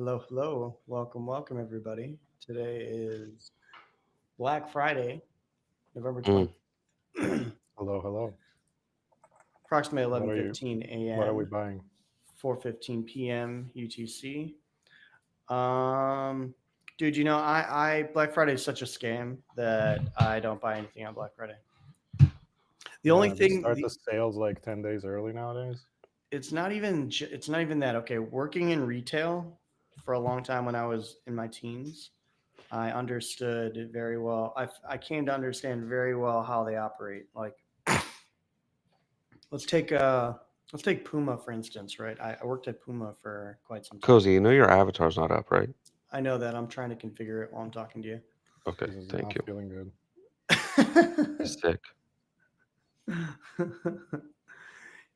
Hello, hello. Welcome, everybody. Today is Black Friday, November Mm. 20th, Hello, hello. approximately What are you? 11:15 What are we a.m., buying? 4:15 p.m. UTC. Um, dude, I Black Friday is such a scam that I don't buy anything on Black Friday. The only Yeah, they thing, start the sales like 10 days early nowadays. it's not even that. Okay, working in retail for a long time when I was in my teens, I understood very well. I came to understand very well how they operate. Like let's take uh let's take Puma for instance, right? I worked at Puma for quite some time. Cozy, you know your avatar's not up, right? I know that I'm trying to configure it while I'm talking to Okay, This is thank not you. feeling good. you. He's sick.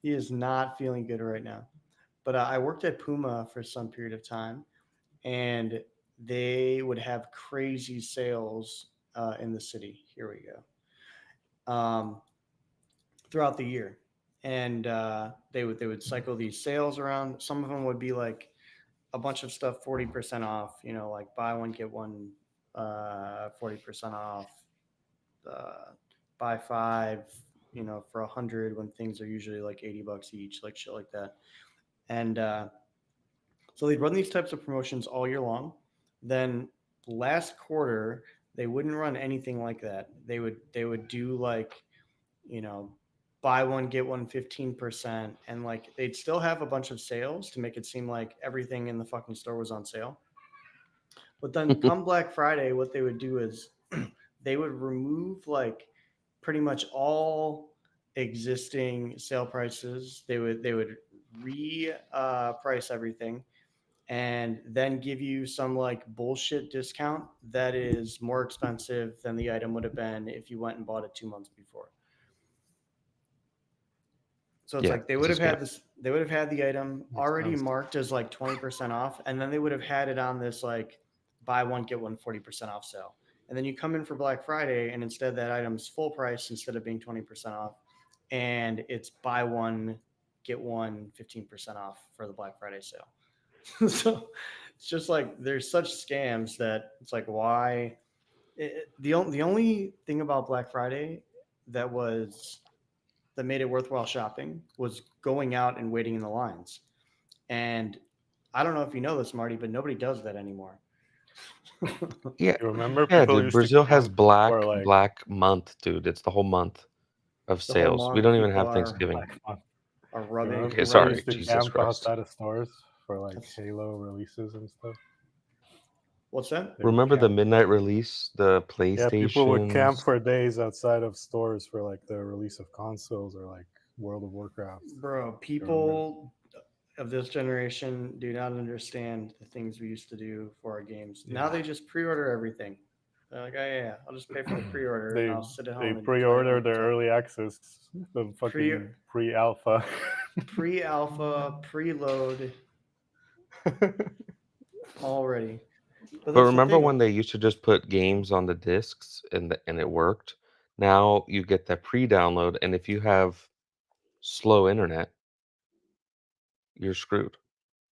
He is not feeling good right now. But I worked at Puma for some period of time, and they would have crazy sales in the city. Here we go. Throughout the year, and they would cycle these sales around. Some of them would be like a bunch of stuff 40% off. Like buy one get one 40% off. Uh, Buy five, for 100 when things are usually like $80 each, like shit like that. And so they'd run these types of promotions all year long. Then last quarter they wouldn't run anything like that. They would do like you know, buy one get one 15%, and like they'd still have a bunch of sales to make it seem like everything in the fucking store was on sale. But then come Black Friday, what they would do is they would remove like pretty much all existing sale prices. They would re price everything and then give you some like bullshit discount that is more expensive than the item would have been if you went and bought it 2 months before. So it's Yeah, like they it's would a have scam. had this, they would have had the item Makes already sense. marked as like 20% off, and then they would have had it on this like buy one get one 40% off sale. And then you come in for Black Friday, and instead that item's full price instead of being 20% off, and it's buy one get one 15% off for the Black Friday sale. So it's just like there's such scams that it's like why the only thing about Black Friday that was that made it worthwhile shopping was going out and waiting in the lines. And I don't know if you know this, Marty, but nobody does that anymore. Yeah, You remember yeah, people dude. used to Brazil has camp Black for like Black Month, dude. It's the whole month of The whole sales. We month, don't even people have are Thanksgiving. Black Month. are You remember Okay, people sorry. used to Jesus camp Christ. outside of stores for like that's Halo releases and stuff. what's that? They would Remember the camp. midnight release, the Yeah, people would camp PlayStations? for days outside of stores for like the release of consoles or like World of Warcraft. Bro, You remember? people of this generation do not understand the things we used to do for our games. Now Yeah. they just pre-order everything. They're like, oh yeah, I'll just pay for the pre-order and they I'll sit at they home and play it when pre-order it their comes out. early access, the Pre fucking pre-alpha. pre-alpha, preload already. But But that's the remember thing. when they used to just put games on the discs and it worked? Now you get that pre-download, and if you have slow internet, you're screwed.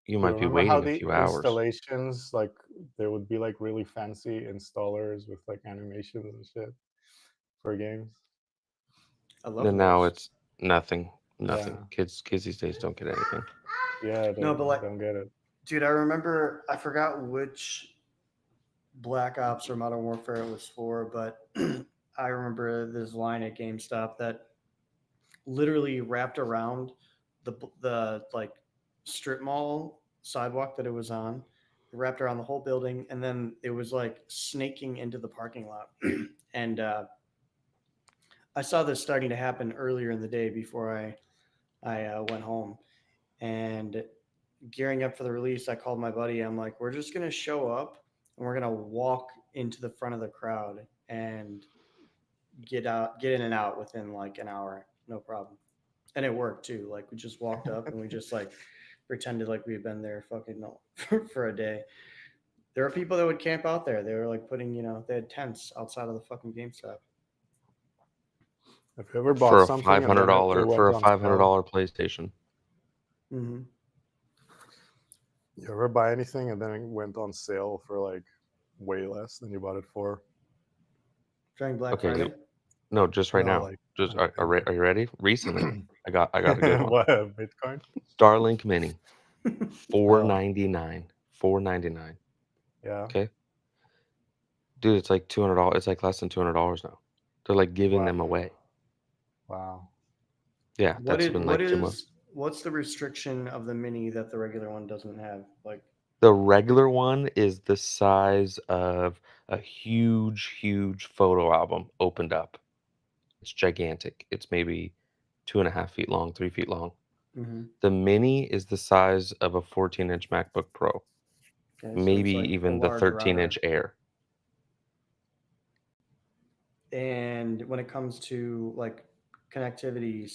You You might be remember how waiting a the few hours. installations, like there would be like really fancy installers with like animations and shit for games? I love Then now those. it's nothing, nothing. Yeah, Kids these days don't get anything. yeah, No, they but like, don't get it. dude, I remember I forgot which Black Ops or Modern Warfare it was for, but I remember this line at GameStop that literally wrapped around the like strip mall sidewalk that it was on. It wrapped around the whole building, and then it was like snaking into the parking lot. And I saw this starting to happen earlier in the day before I went home, and gearing up for the release, I called my buddy. I'm like, we're just gonna show up and we're gonna walk into the front of the crowd and get in and out within like an hour, no problem. And it worked too. Like we just walked up and we just like pretended like we had been there fucking no, for a day. There were people that would camp out there. They were like putting, they had tents outside of the fucking GameStop. Have you ever bought For a something five and hundred then it dollar for went a on $500 sale? PlayStation. Mm-hmm. You ever buy anything and then it went on sale for like way less than you bought it for? During Black Okay, Friday. no, just right No, now. like Just like are you ready? Recently, I got a good one. what, Bitcoin? Starlink Mini, Oh, $499. $499. yeah. Okay, dude, it's like $200. It's like less than $200 now. They're like giving Wow. them away. Wow. Yeah, that's been like 2 months. What's the restriction of the mini that the regular one doesn't have? Like, The regular one is the size of a huge photo album opened up. It's gigantic. It's maybe 2.5 feet long, 3 feet long. mhm. The mini is the size of a 14-inch MacBook Pro, Okay, so maybe it's like a even the large 13-inch router. Air. And when it comes to like connectivity,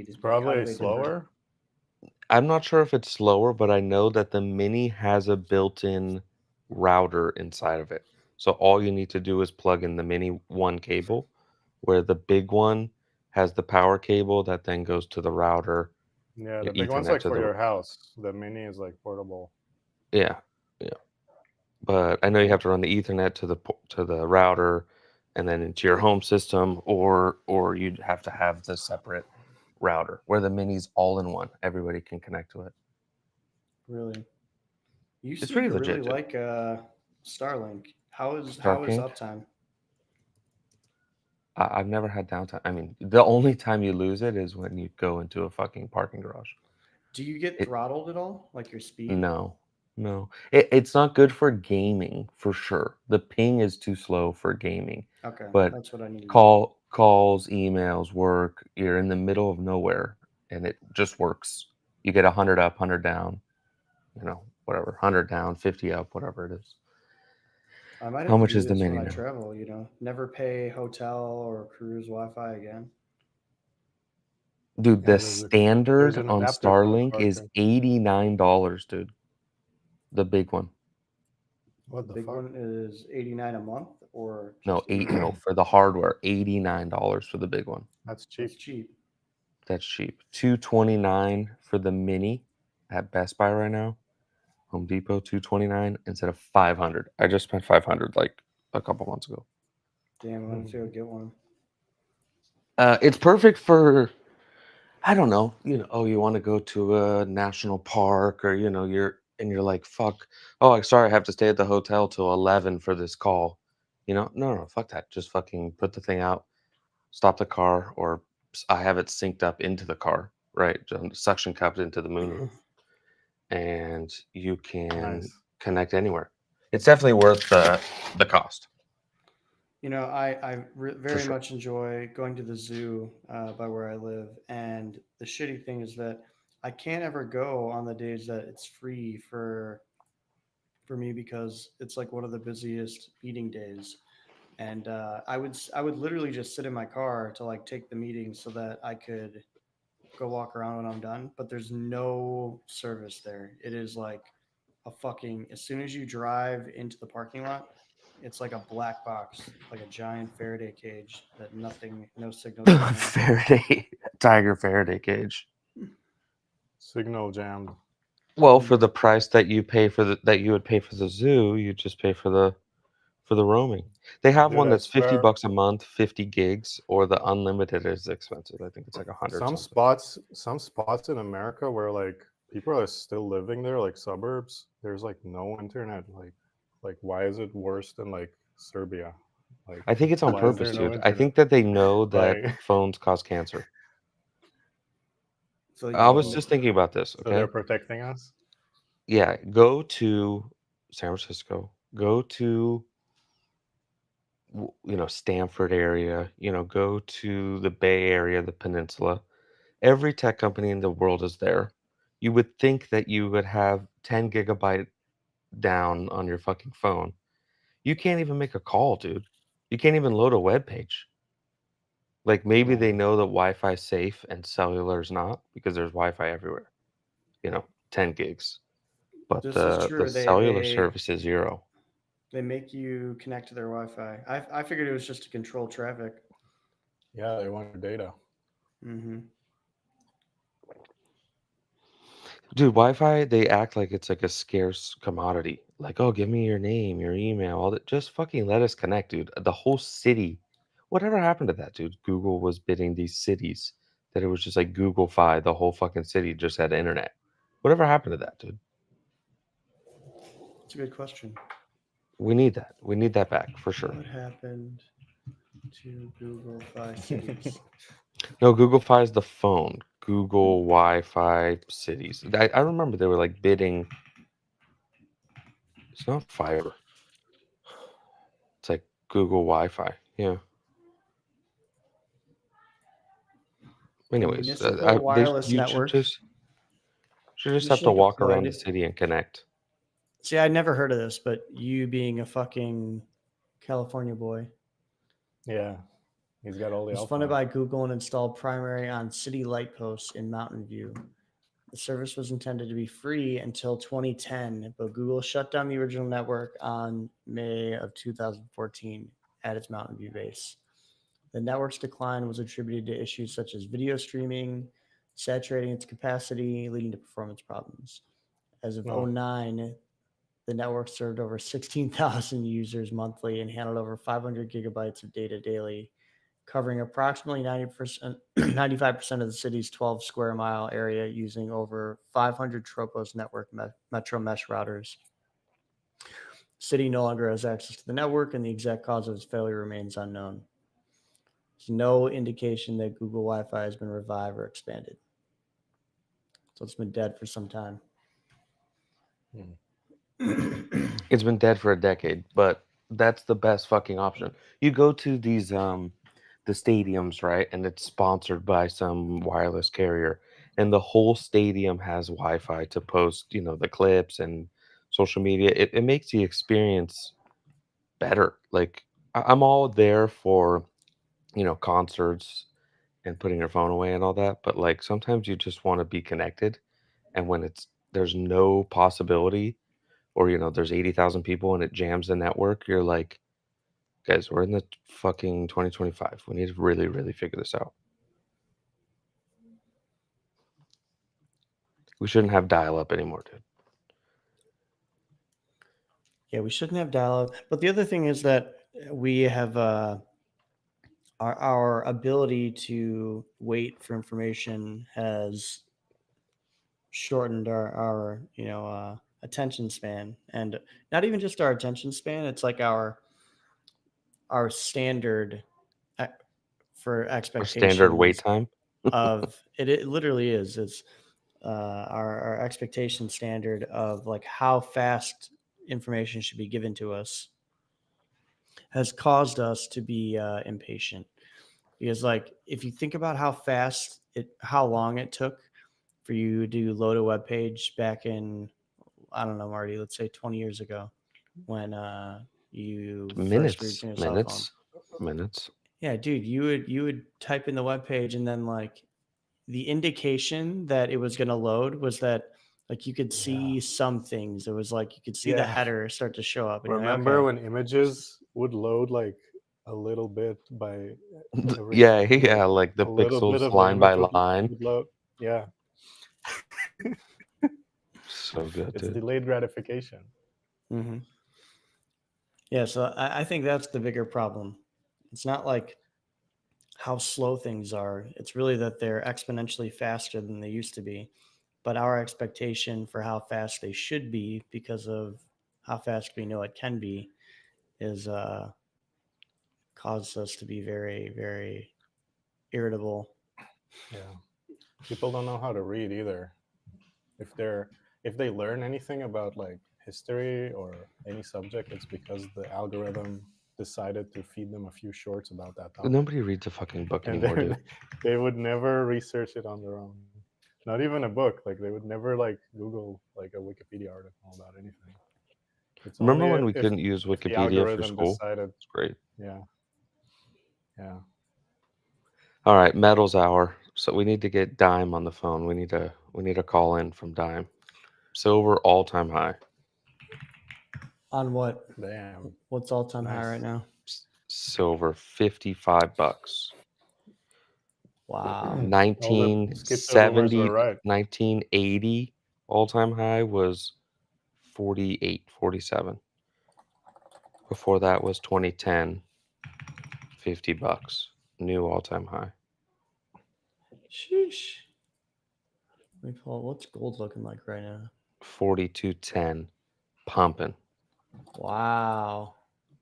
It's speed, like how do probably they differ? slower. I'm not sure if it's slower, but I know that the mini has a built-in router inside of it. So all you need to do is plug in the mini one cable, where the big one has the power cable that then goes to the router, Yeah, your the big one's Ethernet like to for the your house. The mini is like portable. yeah, yeah. But I know you Okay. have to run the Ethernet to the router and then into your home system, or you'd have to have the separate router where the mini's all in one. Everybody can connect to it. Really? You It's seem pretty to really legit, dude. like Starlink. How is Starking. uptime? I've never had downtime. I mean, the only time you lose it is when you go into a fucking parking garage. Do you get It throttled at all? Like your speed? no, no. It's not good for gaming for sure. The ping is too slow for gaming, Okay, but that's what I needed to know. calls, emails, work. You're in the middle of nowhere, and it just works. You get 100 up, 100 down. You know, whatever, 100 down, 50 up, whatever it is. I might How have to much do is the this when mini I now? travel, never pay hotel or cruise Wi-Fi again. Dude, Yeah, the there's standard an on adapter for Starlink is parking. $89, dude. The big one. What The the big fuck? one is 89 a month or No, just 89? no, for the hardware, $89 for the big one. That's That's cheap. cheap. That's cheap. 229 for the mini at Best Buy right now. Home Depot 229 instead of 500. I just spent 500 like a couple months ago. Damn, I wanted to go get one. It's perfect for I don't know, oh, you want to go to a national park or you're like, fuck. Oh, I'm sorry, I have to stay at the hotel till 11 for this call. No, fuck that. Just fucking put the thing out, stop the car, or I have it synced up into the car, right? Suction cupped into the moonroof, and you can Nice. connect anywhere. It's definitely worth the cost I for very sure. much enjoy going to the zoo by where I live, and the shitty thing is that I can't ever go on the days that it's free for me because it's like one of the busiest meeting days, and I would literally just sit in my car to like take the meeting so that I could go walk around when I'm done. But there's no service there. It is like a fucking as soon as you drive into the parking lot, it's like a black box, like a giant Faraday cage that no signal gets in. Faraday tiger Faraday cage. Signal jammed. Well, for Mhm. the price that you pay for that you would pay for the zoo, you just pay for the roaming. They have Dude, one I that's 50 swear, bucks a month, 50 gigs, or the unlimited is expensive. I think it's like 100 something. some spots in America where like people are still living there, like suburbs, there's like no internet. Like why is it worse than like Serbia? Like I think it's on why is purpose, there no dude. I internet? think that they know that Like phones cause cancer. So I you was oh, just thinking about this, so they're okay? protecting us? Yeah, go to San Francisco, go to Stanford area, go to the Bay Area, the peninsula. Every tech company in the world is there. You would think that you would have 10 gigabyte down on your fucking phone. You can't even make a call, dude. You can't even load a web page. Like maybe they Man, know that Wi-Fi is safe and cellular is not because there's Wi-Fi everywhere. 10 gigs. But this is the true. cellular service is 0. They make you connect to their Wi-Fi. I figured it was just to control traffic. yeah, they want your data. Hmm. Dude, Wi-Fi, they act like it's like a scarce commodity. Like, oh, give me your name, your email, all that. Just fucking let us connect, dude. The whole city. Whatever happened to that, dude? Google was bidding these cities that it was just like Google-fi, the whole fucking city just had internet. Whatever happened to that, dude? It's a good question. We need that. We need that back for sure. What happened to Google Fi cities? No, Google-fi is the phone. Google Wi-Fi cities. I remember they were like bidding. It's not fiber. It's like Google Wi-Fi. Yeah. Anyways, Municipal wireless you network. should just We have should to get walk around the deployed. city and connect. See, I'd never heard of this, but you being a fucking California boy, Yeah, he's got all the it was Alpine. funded by Google and installed primary on city light posts in Mountain View. The service was intended to be free until 2010, but Google shut down the original network on May of 2014 at its Mountain View base. The network's decline was attributed to issues such as video streaming, saturating its capacity, leading to performance problems. As of No. 2009, the network served over 16,000 users monthly and handled over 500 gigabytes of data daily, covering approximately 95% of the city's 12 square mile area using over 500 Tropos network Metro Mesh routers. The city no longer has access to the network, and the exact cause of its failure remains unknown. There's no indication that Google Wi-Fi has been revived or expanded. So it's been dead for some time. It's been dead for a decade, but that's the best fucking option. You go to these the stadiums, right? And it's sponsored by some wireless carrier, and the whole stadium has Wi-Fi to post, the clips and social media. It makes the experience better. Like I'm all there for, concerts and putting your phone away and all that, but like sometimes you just want to be connected, and when there's no possibility, or there's 80,000 people and it jams the network, you're like, guys, we're in the fucking 2025. We need to really, really figure this out. We shouldn't have dial-up anymore, dude. Yeah, we shouldn't have dial-up. But the other thing is that we have our ability to wait for information has shortened our attention span, and not even just our attention span. It's like our standard for Our expectations. standard wait time. Of it literally is. It's our expectation standard of like how fast information should be given to us has caused us to be impatient, because like if you think about how long it took for you to load a web page back in, I don't know, Marty, let's say 20 years ago, when you first Minutes, reached your cell phone. minutes. Yeah, dude, you would type in the web page, and then like the indication that it was going to load was that like you could see some things. It was like you could see the header start to show up. And Remember you're like, okay. when images would load like a little bit by every Yeah, second, yeah, like like the a little bit pixels of the line by image line. would load. Yeah, So good, it's dude. delayed gratification. Mm-hmm. Yeah, so I think that's the bigger problem. It's not like how slow things are. It's really that they're exponentially faster than they used to be. But our expectation for how fast they should be, because of how fast we know it can be, is causes us to be very, very irritable. Yeah, people don't know how to read either. If they learn anything about like history or any subject, it's because the algorithm decided to feed them a few shorts about that topic. Nobody reads a fucking book And anymore, dude. they would never research it on their own. Not even a book. Like they would never like Google like a Wikipedia article about anything. It's Remember only when we if couldn't use the Wikipedia for algorithm school? decided. It's great. Yeah. Yeah. All right, Metals Hour. So we need to get Dime on the phone. We need to call in from Dime. Silver all-time high. On what? Damn. What's all-time high Nice. right now? Silver, $55. Wow. All the schizo boomers 1970, were right. 1980, all-time high was 48, 47. Before that was 2010, $50. New all-time high. Sheesh. Let me pull. What's gold looking like right now? 42.10. Pumping. Wow.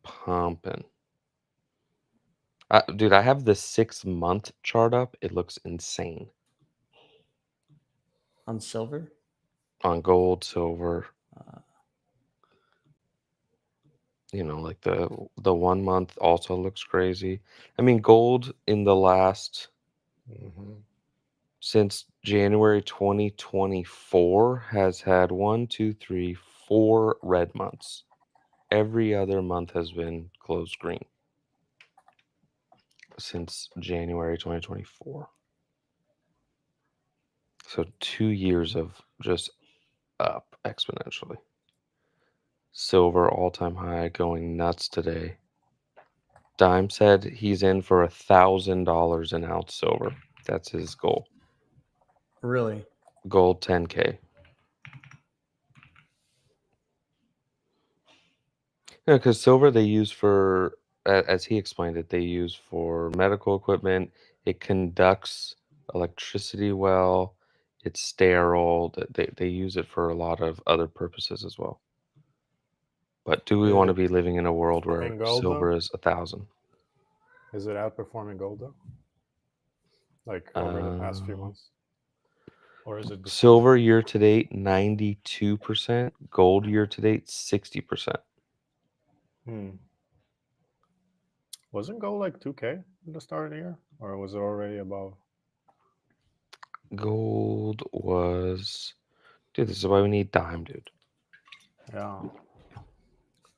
Pumping. Dude, I have the 6-month chart up. It looks insane. On silver? On gold, silver, Uh, like the 1 month also looks crazy. I mean, gold in the last Hmm. since January 2024 has had 1, 2, 3, 4 red months. Every other month has been closed green since January 2024. So 2 years of just up exponentially. Silver all-time high, going nuts today. Dime said he's in for $1,000 an ounce silver. That's his goal. really? Gold 10K. Yeah, because silver they use for, as he explained it, they use for medical equipment. It conducts electricity well. It's sterile. They use it for a lot of other purposes as well. But do we want to be living in a world where Outperforming gold, silver though? is 1,000? Is it outperforming gold though? Like over the past few months, or is it the same? Silver year to date 92%. Gold year to date 60%. Hmm. Wasn't gold like 2K at the start of the year, or was it already above? Gold was, dude, this is why we need Dime, dude. Yeah.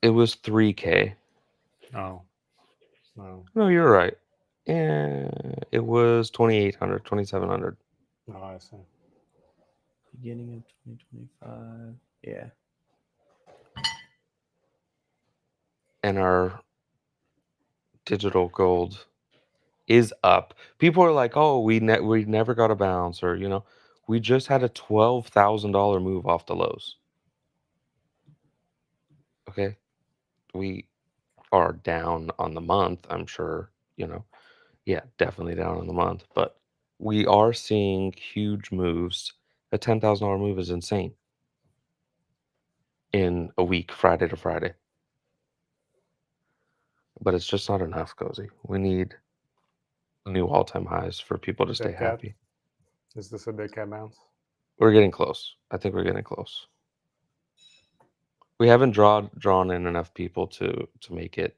It was 3K. Oh. No. No, you're right. Yeah, it was 2,800, 2,700. Oh, I see. Beginning of 2025. Yeah. And our digital gold is up. People are like, "Oh, we never got a bounce," or we just had a $12,000 move off the lows. Okay, we are down on the month. I'm sure. Yeah, definitely down on the month, but we are seeing huge moves. A $10,000 move is insane in a week, Friday to Friday. But it's just not enough, Cozy. We need new all-time highs for people to stay Dead cat. happy. Is this a dead cat bounce? We're getting close. I think we're getting close. We haven't drawn in enough people to make it.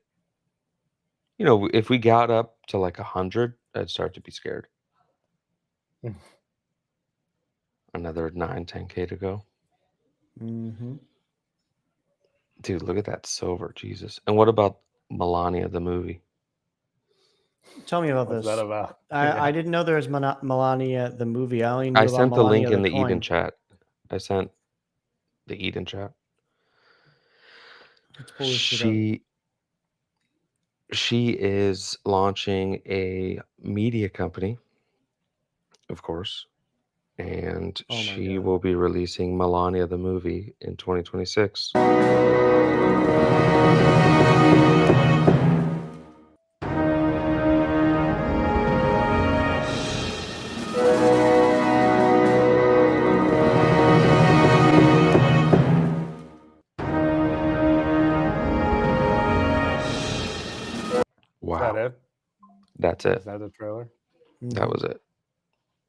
If we got up to like 100, I'd start to be scared. Another 9, 10K to go. Mm-hmm. Dude, look at that silver, Jesus. And what about Melania the movie? Tell me about What's this. that about? I didn't know there was Melania the movie. I only knew I about sent the link Melania in the coin. Eden chat. I sent the Eden chat. Let's pull this shit up. She is launching a media company, of course, and Oh my she God. will be releasing Melania the movie in 2026. Is that Wow. it? That's it. Is that the trailer? That Mhm. was it.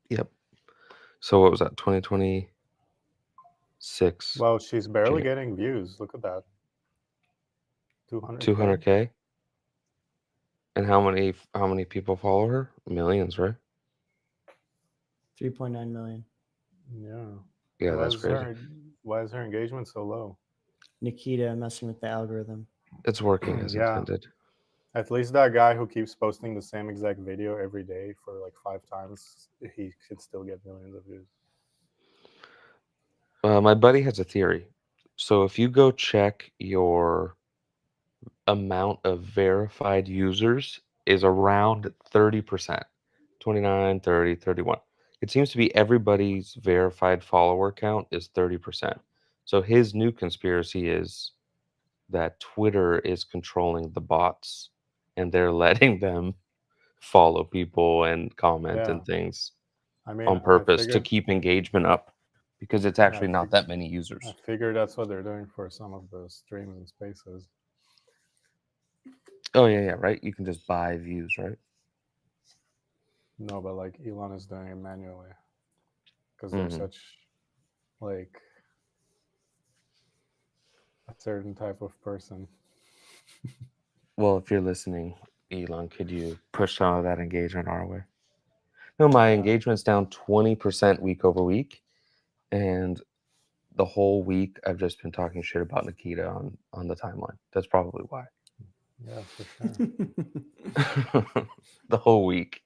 Yep. So what was that? 2026. Well, she's barely Jan- getting views. Look at that. 200K. 200K. And how many people follow her? Millions, right? 3.9 million. Yeah. Yeah, that's crazy. Why is her engagement so low? Nikita messing with the algorithm. It's working as Yeah. intended. At least that guy who keeps posting the same exact video every day for like 5 times, he should still get millions of views. My buddy has a theory. So if you go check your amount of verified users is around 30%, 29, 30, 31. it seems to be everybody's verified follower count is 30%. So his new conspiracy is that Twitter is controlling the bots and they're letting them follow people and comment Yeah, and things I mean, on purpose to keep engagement up because it's yeah, actually not that many I users. figure that's what they're doing for some of the streams and spaces. Oh yeah, right. You can just buy views, right? No, but like Elon is doing it manually because they're Mhm. such like a certain type of person. Well, if you're listening, Elon, could you push some of that engagement our way? No, my Yeah. engagement's down 20% week over week, and the whole week I've just been talking shit about Nikita on the timeline. That's probably why. Yeah, for sure. The whole week.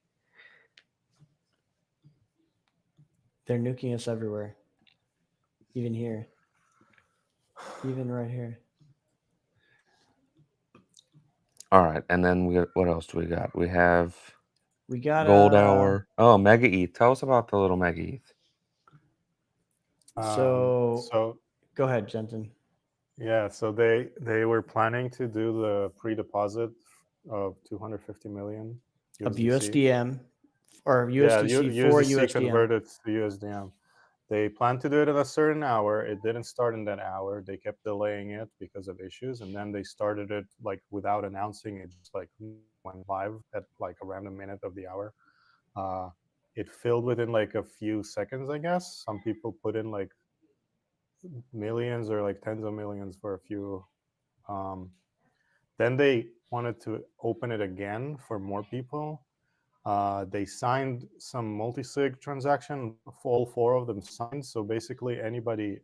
They're nuking us everywhere. Even here. Even right here. All right, and then we got, what else do we got? We have We got Gold Hour. Oh, Mega ETH. Tell us about the little Mega ETH. So So go ahead, Jensen. yeah, so they were planning to do the pre-deposit of 250 million Of USDC. USDM or Yeah, USDC for USDC USDM. converted to USDM. They planned to do it in a certain hour. It didn't start in that hour. They kept delaying it because of issues, and then they started it like without announcing it. Just like went live at like a random minute of the hour. It filled within like a few seconds, I guess. Some people put in like millions or like tens of millions for a few. Then they wanted to open it again for more people. They signed some multi-sig transaction. All four of them signed. So basically, anybody,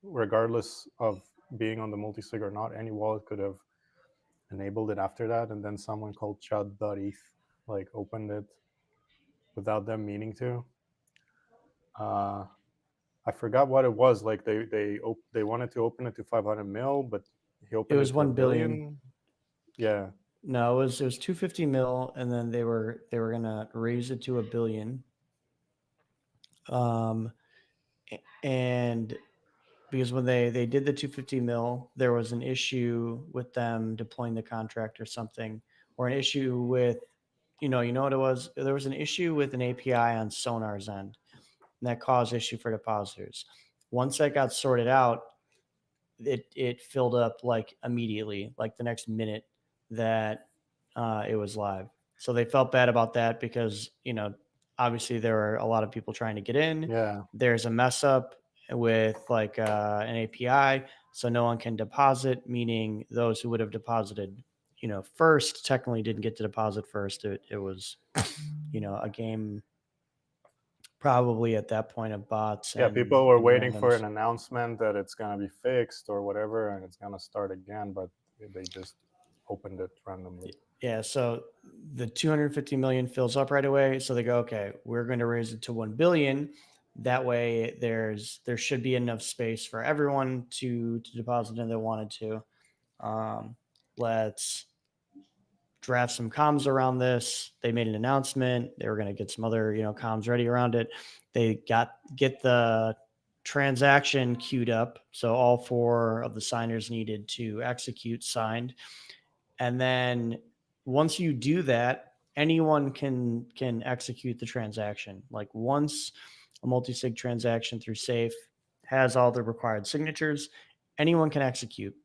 regardless of being on the multi-sig or not, any wallet could have enabled it after that. And then someone called Chud.eth like opened it without them meaning to. I forgot what it was. Like they wanted to open it to 500 mil, but he opened It was to 1 $1 billion. Yeah. No, it was 250 mil, and then they were gonna raise it to $1 billion. And because when they did the 250 mil, there was an issue with them deploying the contract or something, or an issue with, you know what it was? There was an issue with an API on Sonar's end, and that caused issue for depositors. Once that got sorted out, it filled up like immediately, like the next minute that it was live. So they felt bad about that because, obviously there were a lot of people trying to get in. Yeah. There's a mess up with like an API, so no one can deposit, meaning those who would have deposited, first technically didn't get to deposit first. It was, a game probably at that point of bots. Yeah, and people were and waiting for randoms. an announcement that it's gonna be fixed or whatever, and it's gonna start again, but they just opened it randomly. Yeah, so the 250 million fills up right away. So they go, okay, we're going to raise it to 1 billion. That way there should be enough space for everyone to deposit if they wanted to. Let's draft some comms around this. They made an announcement. They were going to get some other, comms ready around it. They get the transaction queued up. So all four of the signers needed to execute signed. And then once you do that, anyone can execute the transaction. Like once a multi-sig transaction through Safe has all the required signatures, anyone can execute.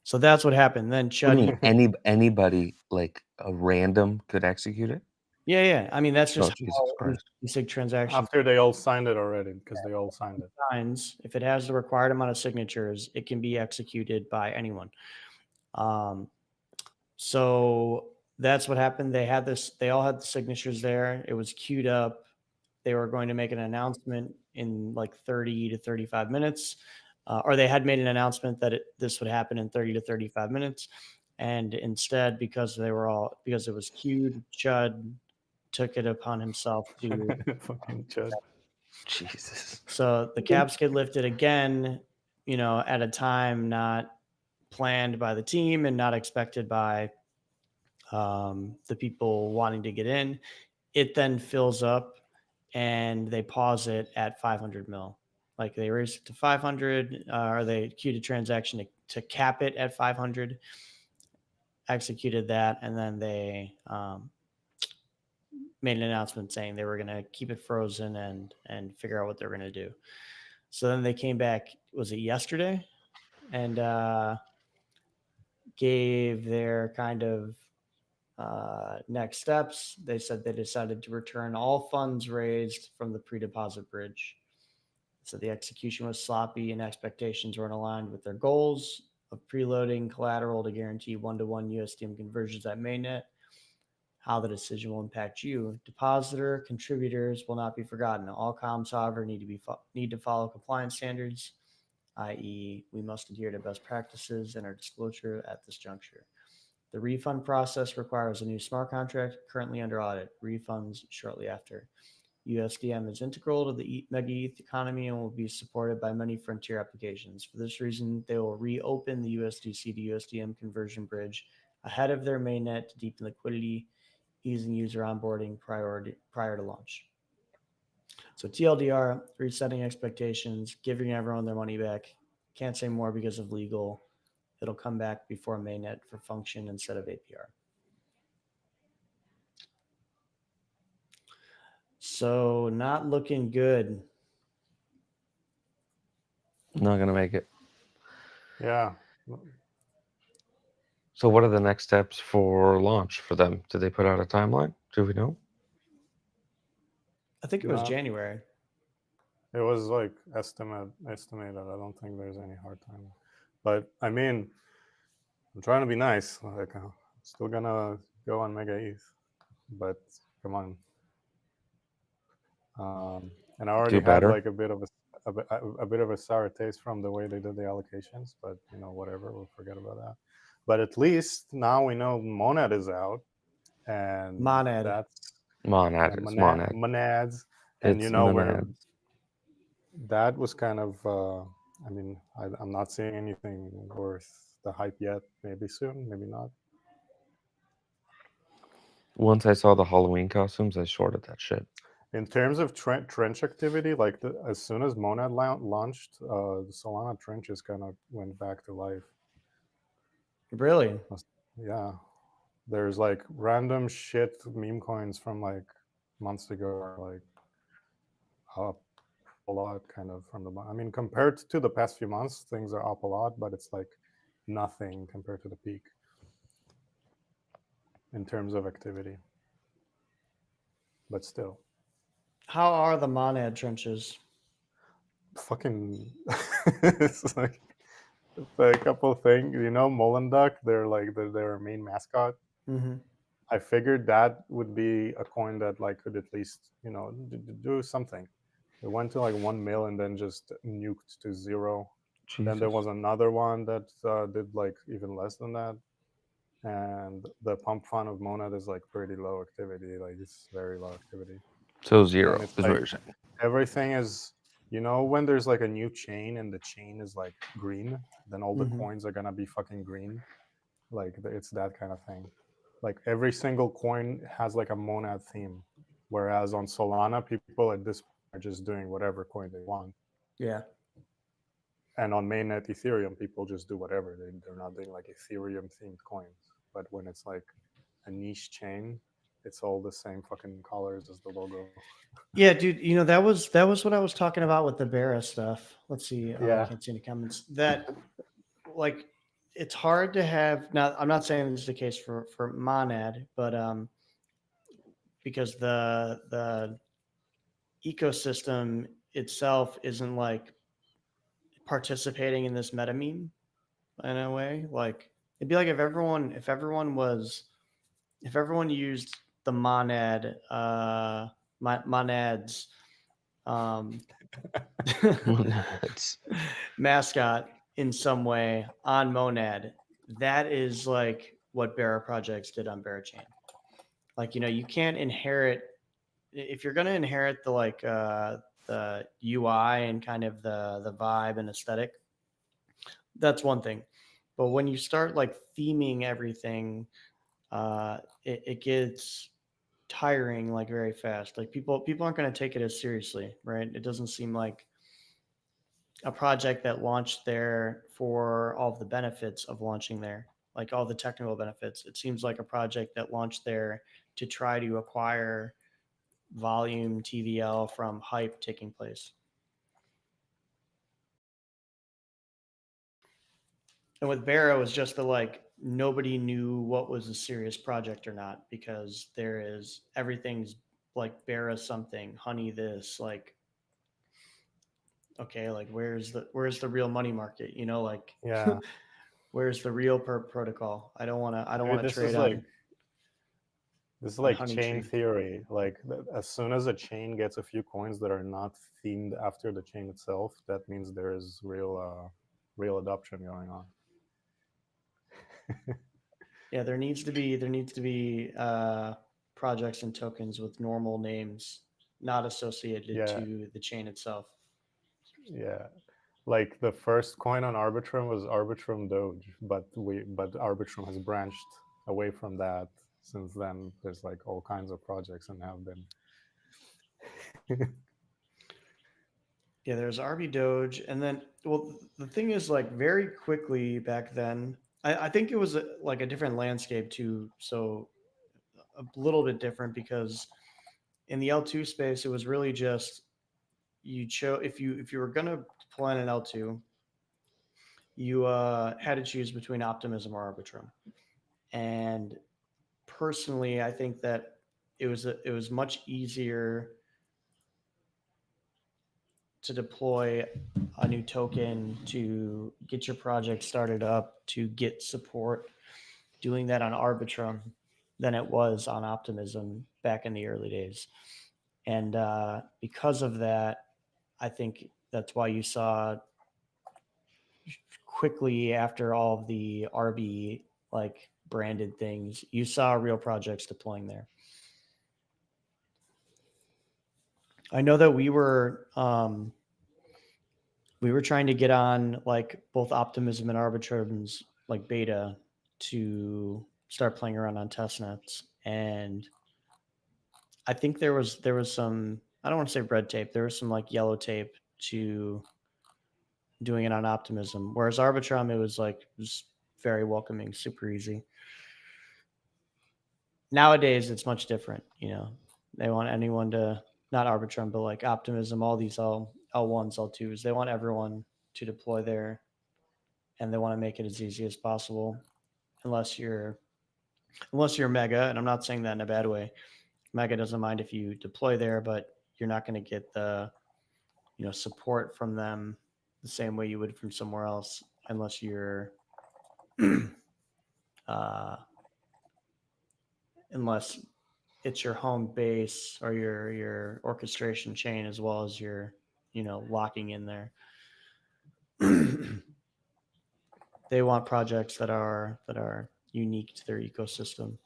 So that's what happened. Then What do you Chud, mean? Anybody, like a random, could execute it? yeah. I mean, that's Oh, just Jesus how Christ. multi-sig transaction After they all signed it already, because they all signed it. signs. If it has the required amount of signatures, it can be executed by anyone. So that's what happened. They all had the signatures there. It was queued up. They were going to make an announcement in like 30 to 35 minutes, or they had made an announcement that this would happen in 30 to 35 minutes. And instead, because it was queued, Chud took it upon himself to. Fucking Chud. Jesus. So the caps get lifted again, at a time not planned by the team and not expected by the people wanting to get in. It then fills up, and they pause it at 500 mil. Like they raised it to 500, or they queued a transaction to cap it at 500, executed that, and then they made an announcement saying they were going to keep it frozen and figure out what they're going to do. So then they came back, was it yesterday? And gave their kind of next steps. They said they decided to return all funds raised from the pre-deposit bridge. So the execution was sloppy and expectations weren't aligned with their goals of preloading collateral to guarantee one-to-one USDM conversions at mainnet. How the decision will impact you. Depositor contributors will not be forgotten. All comms, however, need to follow compliance standards, i.e., we must adhere to best practices in our disclosure at this juncture. The refund process requires a new smart contract currently under audit. Refunds shortly after. USDM is integral to the Mega ETH economy and will be supported by many frontier applications. For this reason, they will reopen the USDC to USDM conversion bridge ahead of their mainnet to deepen liquidity, easing user onboarding prior to launch. So TLDR, resetting expectations, giving everyone their money back. Can't say more because of legal. It'll come back before mainnet for function instead of APR. So not looking good. Not gonna make it. Yeah. So what are the next steps for launch for them? Did they put out a timeline? Do we know? I think it was No. January. It was like estimated. I don't think there's any hard time. But I mean, I'm trying to be nice. Like, I'm still gonna go on Mega ETH, but come on. And I already Do had better. like a bit of a sour taste from the way they did the allocations. But whatever, we'll forget about that. But at least now we know Monad is out, and Monad. that's Monad. It's Monad. Monads, and It's where Monads. that was kind of. I mean, I'm not seeing anything worth the hype yet. Maybe soon, maybe not. Once I saw the Halloween costumes, I shorted that shit. In terms of trench activity, like as soon as Monad launched, the Solana trenches kind of went back to life. Really? Yeah, there's like random shit meme coins from like months ago are like up a lot, kind of from the. I mean, compared to the past few months, things are up a lot, but it's like nothing compared to the peak in terms of activity. But still. How are the Monad trenches? Fucking it's like a couple of things, Molenduck, they're like their main mascot. Mm-hmm. I figured that would be a coin that like could at least do something. It went to like 1 mil and then just nuked to 0. Jesus. Then there was another one that did like even less than that, and the pump fund of Monad is like pretty low activity, like it's very low activity. So 0 And is it's what like you're saying. everything is, when there's like a new chain and the chain is like green, then all the Mhm. coins are gonna be fucking green. Like it's that kind of thing. Like every single coin has like a Monad theme, whereas on Solana, people at this point are just doing whatever coin they want. Yeah. And on mainnet Ethereum, people just do whatever. They're not doing like Ethereum themed coins. But when it's like a niche chain, it's all the same fucking colors as the logo. Yeah, dude. That was what I was talking about with the Barra stuff. Let's see. Yeah. I can't see any comments. That like it's hard to have. Now, I'm not saying this is the case for Monad, but because the ecosystem itself isn't like participating in this meta meme in a way. Like it'd be like if everyone used the Monad Monad's Monads. mascot in some way on Monad. That is like what Barra projects did on Barra Chain. Like, you can't inherit if you're going to inherit the UI and kind of the vibe and aesthetic. That's one thing. But when you start like theming everything, it gets tiring like very fast. Like people aren't going to take it as seriously, right? It doesn't seem like a project that launched there for all of the benefits of launching there, like all the technical benefits. It seems like a project that launched there to try to acquire volume TVL from hype taking place. And with Barra, it was just the like nobody knew what was a serious project or not because there is everything's like Barra something, honey this, like okay, like where's the real money market? You know, like Yeah. where's the real protocol? I don't want Dude, to trade on this is on like honey chain tree. theory. Like as soon as a chain gets a few coins that are not themed after the chain itself, that means there is real adoption going on. Yeah, there needs to be projects and tokens with normal names not associated Yeah, to the chain itself. yeah. Like the first coin on Arbitrum was Arbitrum Doge, but Arbitrum has branched away from that since then. There's like all kinds of projects and have been. Yeah, there's RB Doge, and then well, the thing is like very quickly back then. I think it was like a different landscape too, so a little bit different because in the L2 space, it was really just you chose if you were gonna plan an L2, you had to choose between Optimism or Arbitrum, and personally, I think that it was much easier to deploy a new token to get your project started up to get support doing that on Arbitrum than it was on Optimism back in the early days. And because of that, I think that's why you saw quickly after all of the RB like branded things, you saw real projects deploying there. I know that we were trying to get on like both Optimism and Arbitrum's like beta to start playing around on testnets, and I think there was some, I don't want to say red tape, there was some like yellow tape to doing it on Optimism, whereas Arbitrum it was very welcoming, super easy. Nowadays it's much different, you know. They want anyone to, not Arbitrum but like Optimism, all these L1s, L2s, they want everyone to deploy there, and they want to make it as easy as possible unless you're Mega, and I'm not saying that in a bad way. Mega doesn't mind if you deploy there, but you're not going to get the support from them the same way you would from somewhere else unless you're unless it's your home base or your orchestration chain as well as your locking in there. They want projects that are unique to their ecosystem.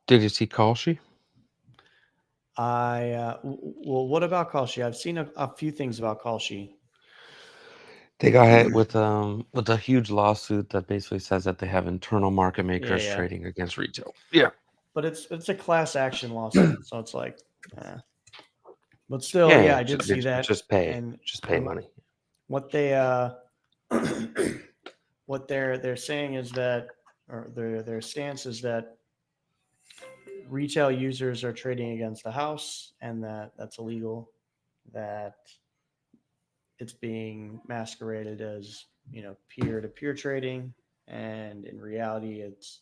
Did you see Kalshi? Well, what about Kalshi? I've seen a few things about Kalshi. They got hit with a huge lawsuit that basically says that they have internal market makers Yeah. trading against retail. Yeah. But it's a class action lawsuit, so it's like, but still, yeah, I did see that. Just pay and money. What they what they're saying is that, or their stance is that retail users are trading against the house, and that's illegal. That it's being masqueraded as peer-to-peer trading, and in reality, it's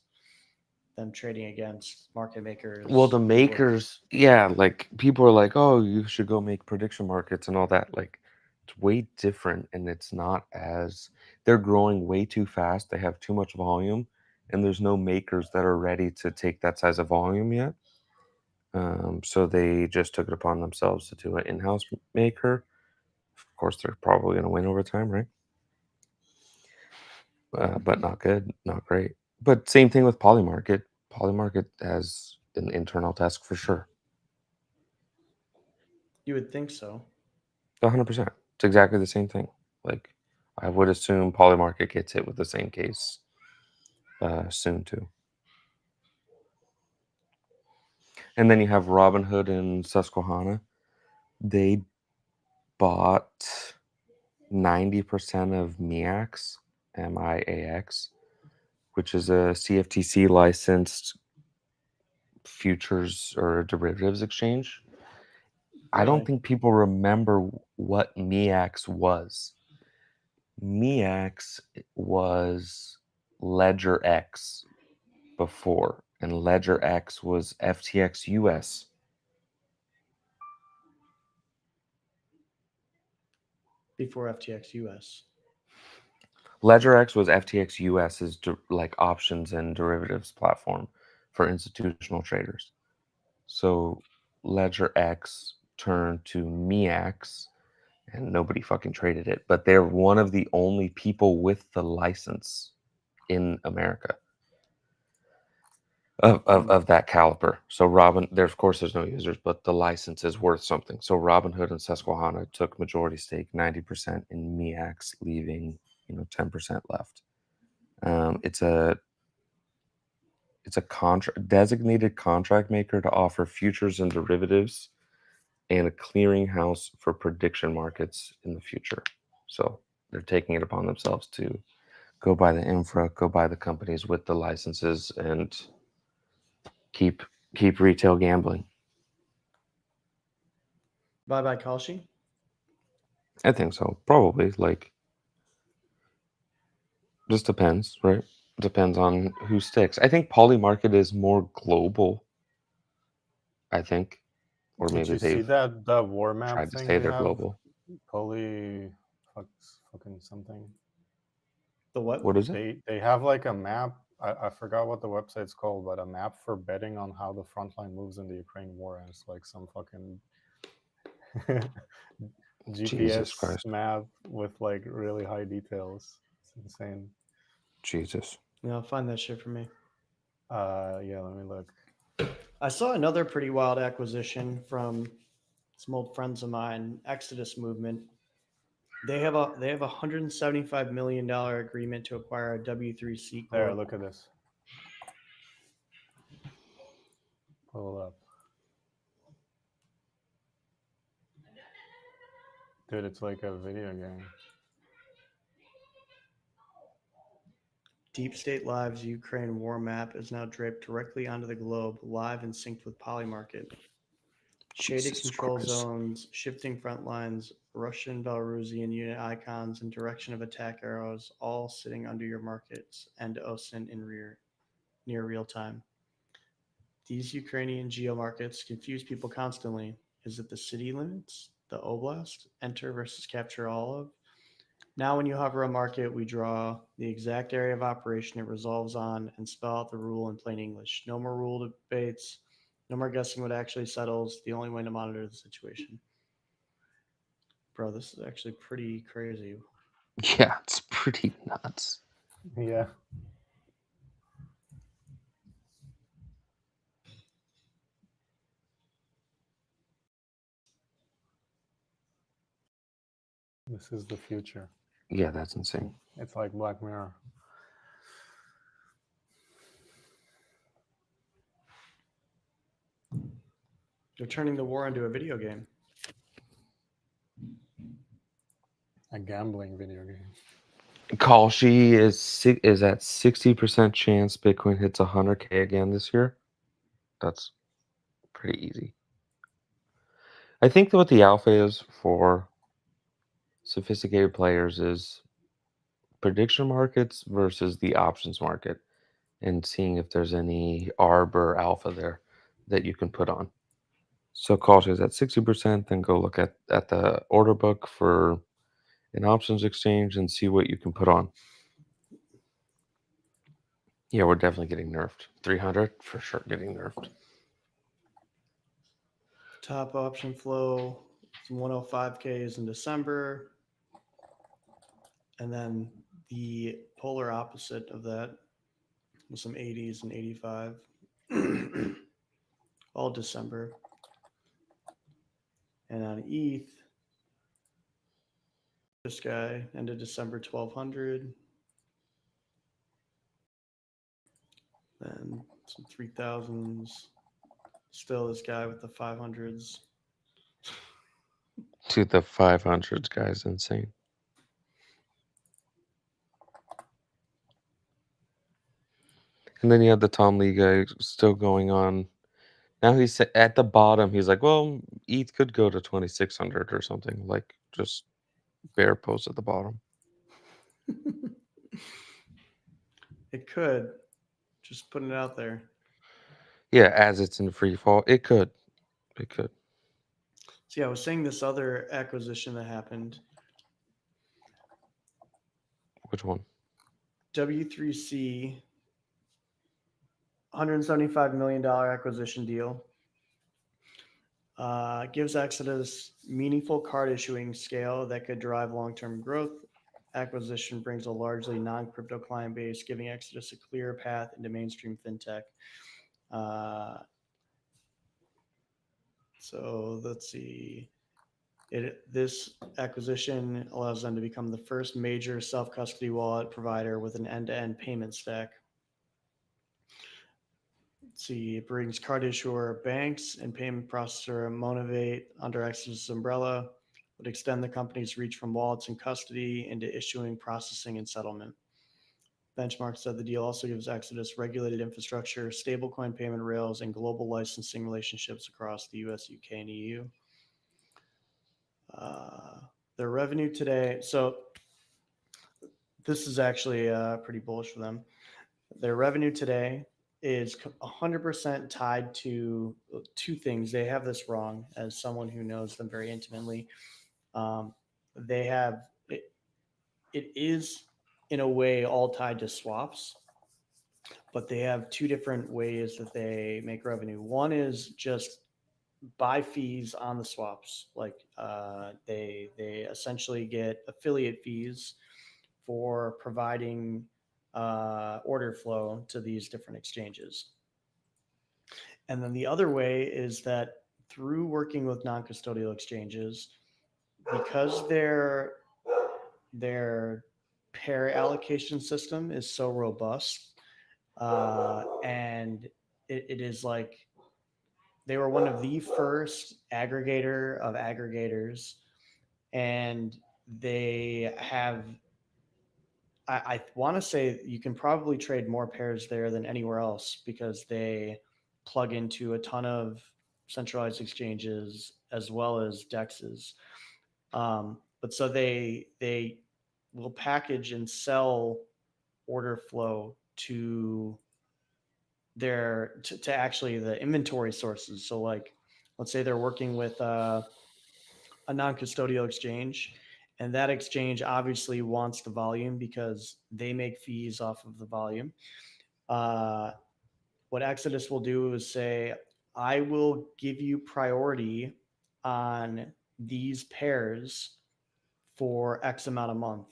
them trading against market makers. Well, the makers, yeah, like people are like, oh, you should go make prediction markets and all that. Like, it's way different, and it's not as they're growing way too fast. They have too much volume, and there's no makers that are ready to take that size of volume yet. So they just took it upon themselves to do an in-house maker. Of course, they're probably going to win over time, right? But not good, not great. But same thing with Polymarket. Polymarket has an internal desk for sure. You would think so. 100%. It's exactly the same thing. Like, I would assume Polymarket gets hit with the same case soon too. And then you have Robinhood and Susquehanna. They bought 90% of MIAX, MIAX, which is a CFTC licensed futures or derivatives exchange. I don't Really? think people remember what MIAX was. MIAX was Ledger X before, and Ledger X was FTX US. Before FTX US. Ledger X was FTX US's like options and derivatives platform for institutional traders. So Ledger X turned to MIAX, and nobody fucking traded it. But they're one of the only people with the license in America of that caliber. So there's of course there's no users, but the license is worth something. So Robinhood and Susquehanna took majority stake, 90% in MIAX, leaving 10% left. It's a designated contract maker to offer futures and derivatives, and a clearinghouse for prediction markets in the future. So they're taking it upon themselves to go buy the infra, go buy the companies with the licenses, and keep retail gambling. Bye bye, Kalshi. I think so. Probably. Like, just depends, right? Depends on who sticks. I think Polymarket is more global. I think, or Did maybe you see they've that war map tried to thing say they they're have? global. Fucking something. The what? What is it? They have like a map. I forgot what the website's called, but a map for betting on how the front line moves in the Ukraine war. And it's like some fucking Jesus GPS Christ. map with like really high details. It's insane. Jesus. Yeah, find that shit for me. Yeah, let me look. I saw another pretty wild acquisition from some old friends of mine, Exodus Movement. They have a $175 million agreement to acquire a W3C There, Corp. look at this. Pull it up. Dude, it's like a video game. Deep State Live's Ukraine war map is now draped directly onto the globe, live and synced with Polymarket. Shaded Jesus control Christ. zones, shifting front lines, Russian, Belarusian unit icons, and direction of attack arrows, all sitting under your markets and OSINT in near real time. These Ukrainian geomarkets confuse people constantly. Is it the city limits, the oblast, enter versus capture all of? Now, when you hover a market, we draw the exact area of operation it resolves on and spell out the rule in plain English. No more rule debates. No more guessing what actually settles. The only way to monitor the situation. Bro, this is actually pretty crazy. Yeah, it's pretty nuts. Yeah. This is the future. Yeah, that's insane. It's like Black Mirror. They're turning the war into a video game. A gambling video game. Kalshi is at 60% chance Bitcoin hits 100K again this year. That's pretty easy. I think that what the alpha is for sophisticated players is prediction markets versus the options market, and seeing if there's any ARB or alpha there that you can put on. So Kalshi is at 60%, then go look at the order book for an options exchange and see what you can put on. Yeah, we're definitely getting nerfed. 300 for sure getting nerfed. Top option flow, some 105Ks in December. And then the polar opposite of that was some 80s and 85. All December. And on ETH, this guy ended December 1200. Then some 3000s, Still, this guy with the 500s. Dude, the 500s guy's insane. And then you have the Tom Lee guy still going on. Now he's at the bottom. He's like, well, ETH could go to 2,600 or something. Like, just bear pose at the bottom. It could. Just putting it out there. Yeah, as it's in free fall, it could. It could. So yeah, I was saying this other acquisition that happened. Which one? W3C, $175 million acquisition deal. Gives Exodus meaningful card issuing scale that could drive long-term growth. Acquisition brings a largely non-crypto client base, giving Exodus a clear path into mainstream fintech. So let's see. This acquisition allows them to become the first major self-custody wallet provider with an end-to-end payment stack. Let's see, it brings card issuer banks and payment processor Monavate under Exodus' umbrella, would extend the company's reach from wallets and custody into issuing, processing, and settlement. Benchmark said the deal also gives Exodus regulated infrastructure, stablecoin payment rails, and global licensing relationships across the US, UK, and EU. Their revenue today, so this is actually pretty bullish for them. Their revenue today is 100% tied to two things. They have this wrong as someone who knows them very intimately. They have, it is in a way all tied to swaps, but they have two different ways that they make revenue. One is just buy fees on the swaps. Like they essentially get affiliate fees for providing order flow to these different exchanges. And then the other way is that through working with non-custodial exchanges, because their pair allocation system is so robust, and it is like they were one of the first aggregator of aggregators, and they have, I want to say you can probably trade more pairs there than anywhere else because they plug into a ton of centralized exchanges as well as dexes. But so they will package and sell order flow to their to actually the inventory sources. So like, let's say they're working with a non-custodial exchange, and that exchange obviously wants the volume because they make fees off of the volume. What Exodus will do is say, I will give you priority on these pairs for X amount a month.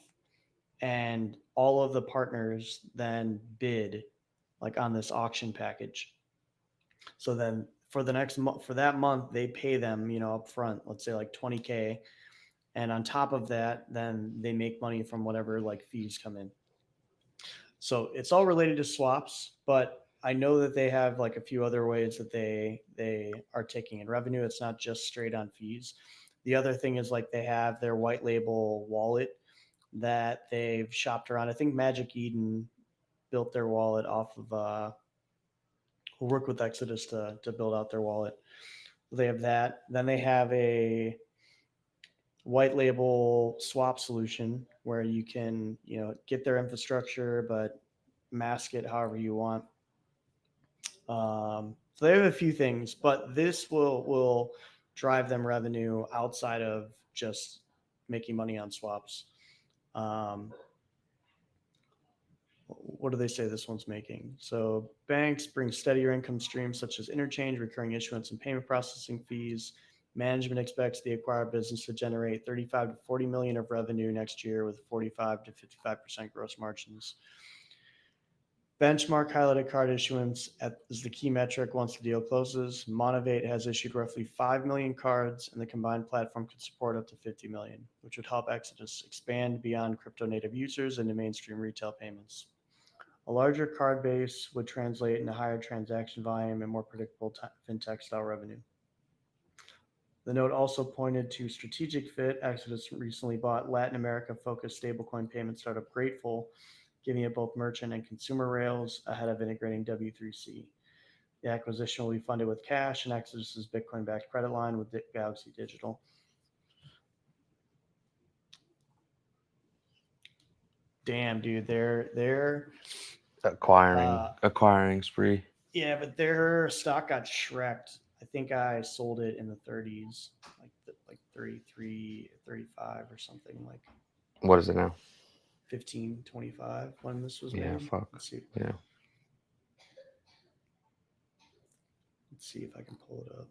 And all of the partners then bid like on this auction package. So then for the next month, for that month, they pay them, up front, let's say like 20K. And on top of that, then they make money from whatever like fees come in. So it's all related to swaps, but I know that they have like a few other ways that they are taking in revenue. It's not just straight on fees. The other thing is like they have their white label wallet that they've shopped around. I think Magic Eden built their wallet off of who work with Exodus to build out their wallet. They have that. Then they have a white label swap solution where you can, get their infrastructure, but mask it however you want. So they have a few things, but this will drive them revenue outside of just making money on swaps. What do they say this one's making? So banks bring steadier income streams such as interchange, recurring issuance, and payment processing fees. Management expects the acquired business to generate 35 to 40 million of revenue next year with 45 to 55% gross margins. Benchmark highlighted card issuance as the key metric once the deal closes. Monavate has issued roughly 5 million cards, and the combined platform could support up to 50 million, which would help Exodus expand beyond crypto native users into mainstream retail payments. A larger card base would translate into higher transaction volume and more predictable fintech style revenue. The note also pointed to strategic fit. Exodus recently bought Latin America focused stablecoin payment startup Grateful, giving it both merchant and consumer rails ahead of integrating W3C. The acquisition will be funded with cash and Exodus's Bitcoin backed credit line with Galaxy Digital. Damn, dude, they're Acquiring spree. yeah, but their stock got shreked. I think I sold it in the 30s, like 33, 35 or something, like What is it now? 15, 25 when this was Yeah, made. fuck. Let's see. Yeah. Let's see if I can pull it up.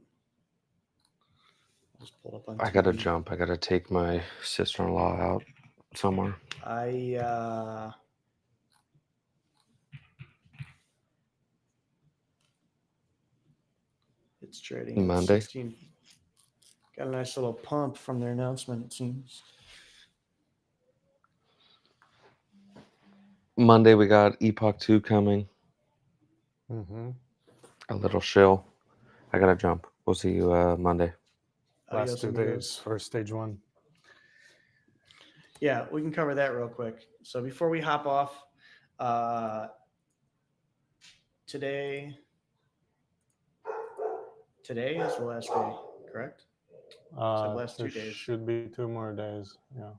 I'll just pull it up on I gotta TV. jump. I gotta take my sister-in-law out somewhere. It's trading at Monday. 16. Got a nice little pump from their announcement, it seems. Monday we got Epoch 2 coming. Mm-hmm. A little shill. I gotta jump. We'll see you Monday. Last Adios, 2 amigos. days for stage 1. Yeah, we can cover that real quick. So before we hop off, today is the last day, correct? So last 2 There days. should be 2 more days. Yeah.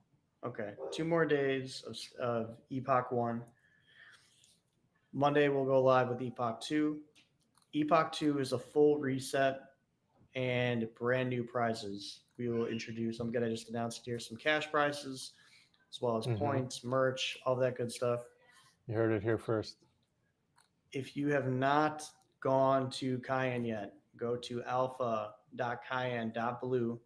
Okay, 2 more days of Epoch 1. Monday we'll go live with Epoch 2. Epoch 2 is a full reset and brand new prizes. We will introduce, I'm going to just announce here some cash prizes, as well as points, merch, all that good stuff. You heard it here first. If you have not gone to Cayenne yet, go to alpha.cayenne.blue,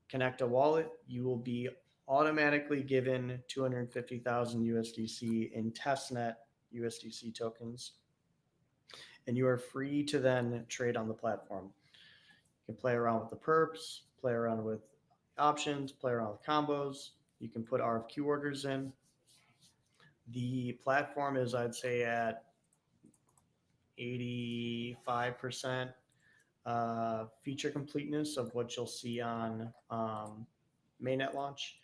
connect a wallet. You will be automatically given 250,000 USDC in testnet USDC tokens, and you are free to then trade on the platform. You can play around with the perps, play around with options, play around with combos. You can put RFQ orders in. The platform is, I'd say, at 85% feature completeness of what you'll see on mainnet launch.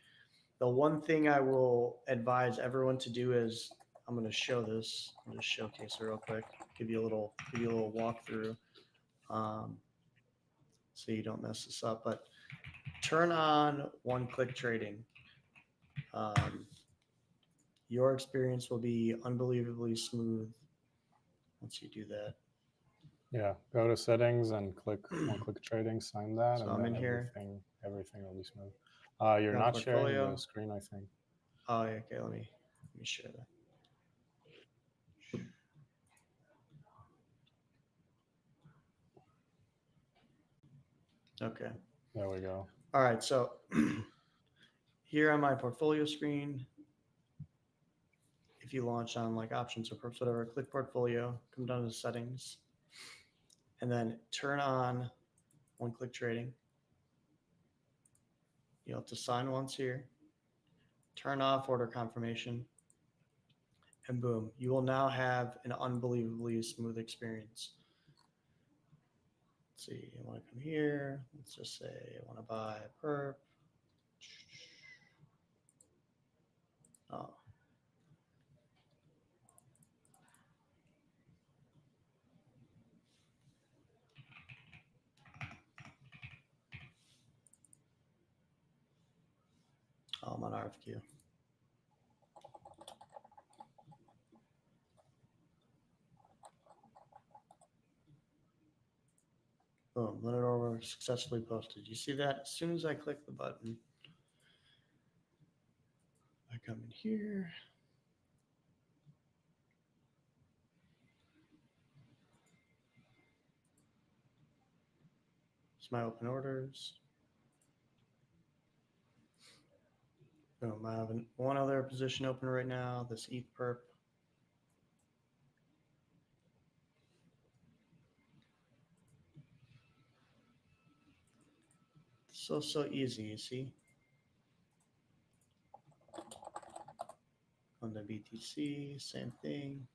The one thing I will advise everyone to do is, I'm going to show this. I'm going to showcase it real quick. Give you a little walkthrough, so you don't mess this up. But turn on one-click trading. Your experience will be unbelievably smooth once you do that. Yeah, go to settings and click one-click trading, sign that, So and I'm then in here. everything will be smooth. You're Go not to sharing portfolio. the screen, I think. Oh, yeah, okay. Let me share that. Okay. There we go. All right. So here on my portfolio screen, if you launch on like options or perps, whatever, click portfolio, come down to settings, and then turn on one-click trading. You'll have to sign once here, turn off order confirmation, and boom, you will now have an unbelievably smooth experience. Let's see, you want to come here. Let's just say I want to buy a perp. Oh. Oh, I'm on RFQ. Boom, limit order successfully posted. You see that? As soon as I click the button, I come in here. It's my open orders. Boom, I have one other position open right now, this ETH perp. So easy, you see? On the BTC, same thing.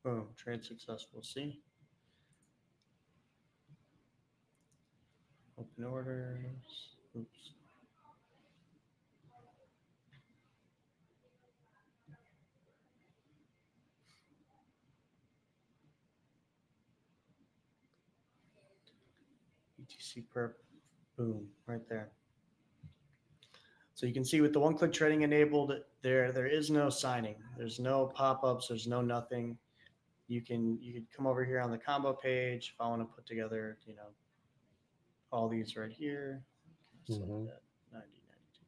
Boom, trade successful. See? Open orders. Oops. BTC perp. Boom, right there. So you can see with the one-click trading enabled, there is no signing. There's no pop-ups. There's no nothing. You can come over here on the combo page if I want to put together, all these right here. Select Mhm. that 90, 92.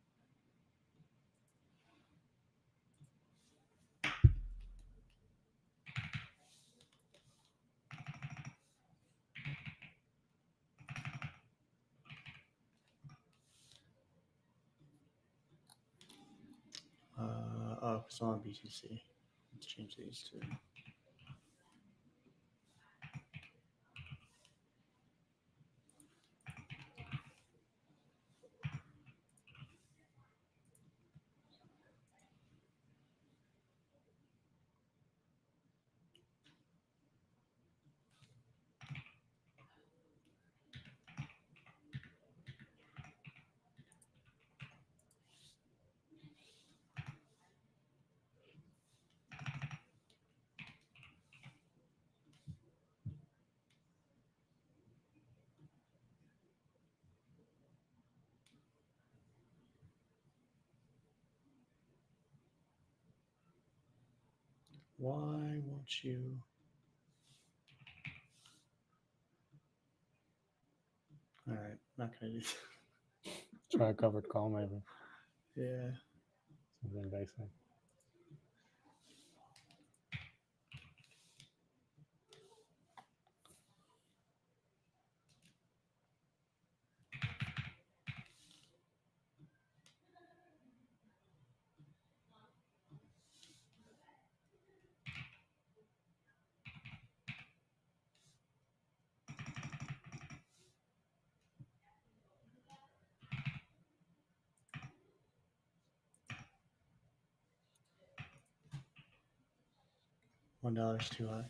Oh, so on BTC. Let's change these to. Why won't you? All right, not gonna do. Try a covered call, maybe. Yeah. Something basic. $1 is too high.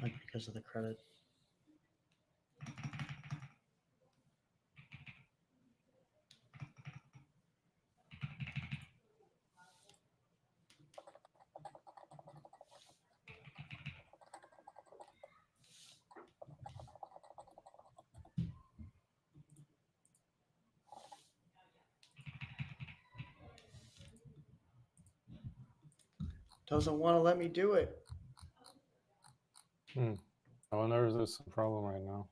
Like because of the credit. Doesn't want to let me do it. I wonder if there's a problem right now.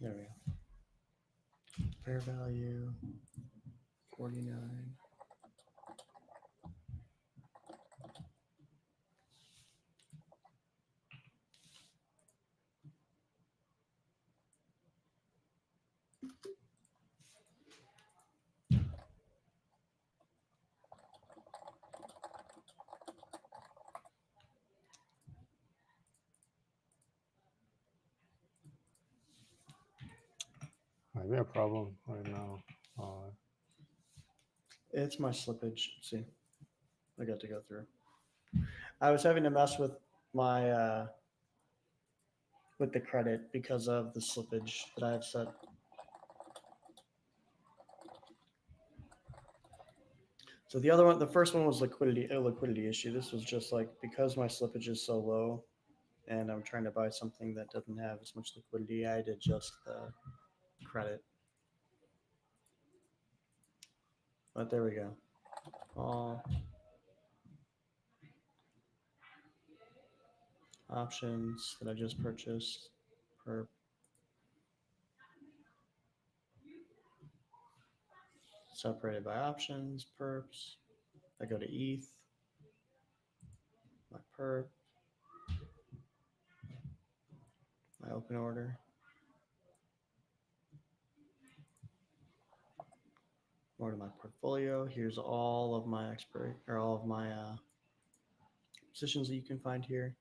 There we go. Fair value 49. Might be a problem right now. It's my slippage. See, I got to go through. I was having to mess with my with the credit because of the slippage that I have set. So the other one, the first one was a liquidity issue. This was just like because my slippage is so low, and I'm trying to buy something that doesn't have as much liquidity. I had to adjust the credit. But there we go. All options that I just purchased per separated by options, perps. I go to ETH, my perp, my open order. More to my portfolio. Here's all of my positions that you can find here.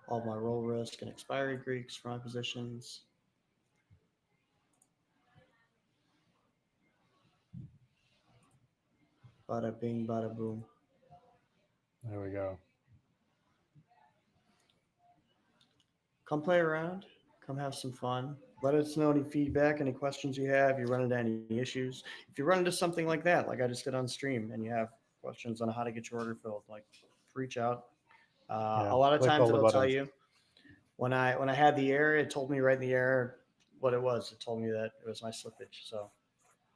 All of my roll risk and expiry Greeks for my positions. Bada bing, bada boom. There we go. Come play around. Come have some fun. Let us know any feedback, any questions you have. You run into any issues. If you run into something like that, like I just did on stream, and you have questions on how to get your order filled, like reach out. Yeah, A lot of click times all the it'll tell buttons. you when I had the error, it told me right in the error what it was. It told me that it was my slippage. So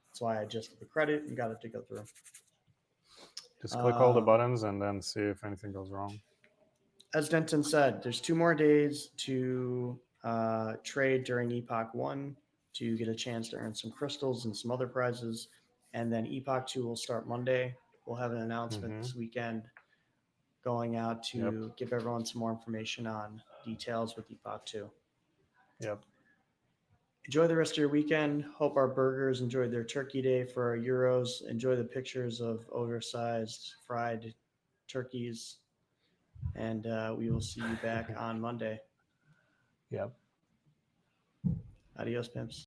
that's why I adjusted the credit and got it to go through. Just click all the Um, buttons and then see if anything goes wrong. As Denton said, there's 2 more days to trade during Epoch 1 to get a chance to earn some crystals and some other prizes. And then Epoch 2 will start Monday. We'll have an announcement this weekend going out to give everyone some more information on details with Epoch 2. Yep. Enjoy the rest of your weekend. Hope our burgers enjoyed their turkey day for our Euros. Enjoy the pictures of oversized fried turkeys. And we will see you back on Monday. Yep. Adios, pimps.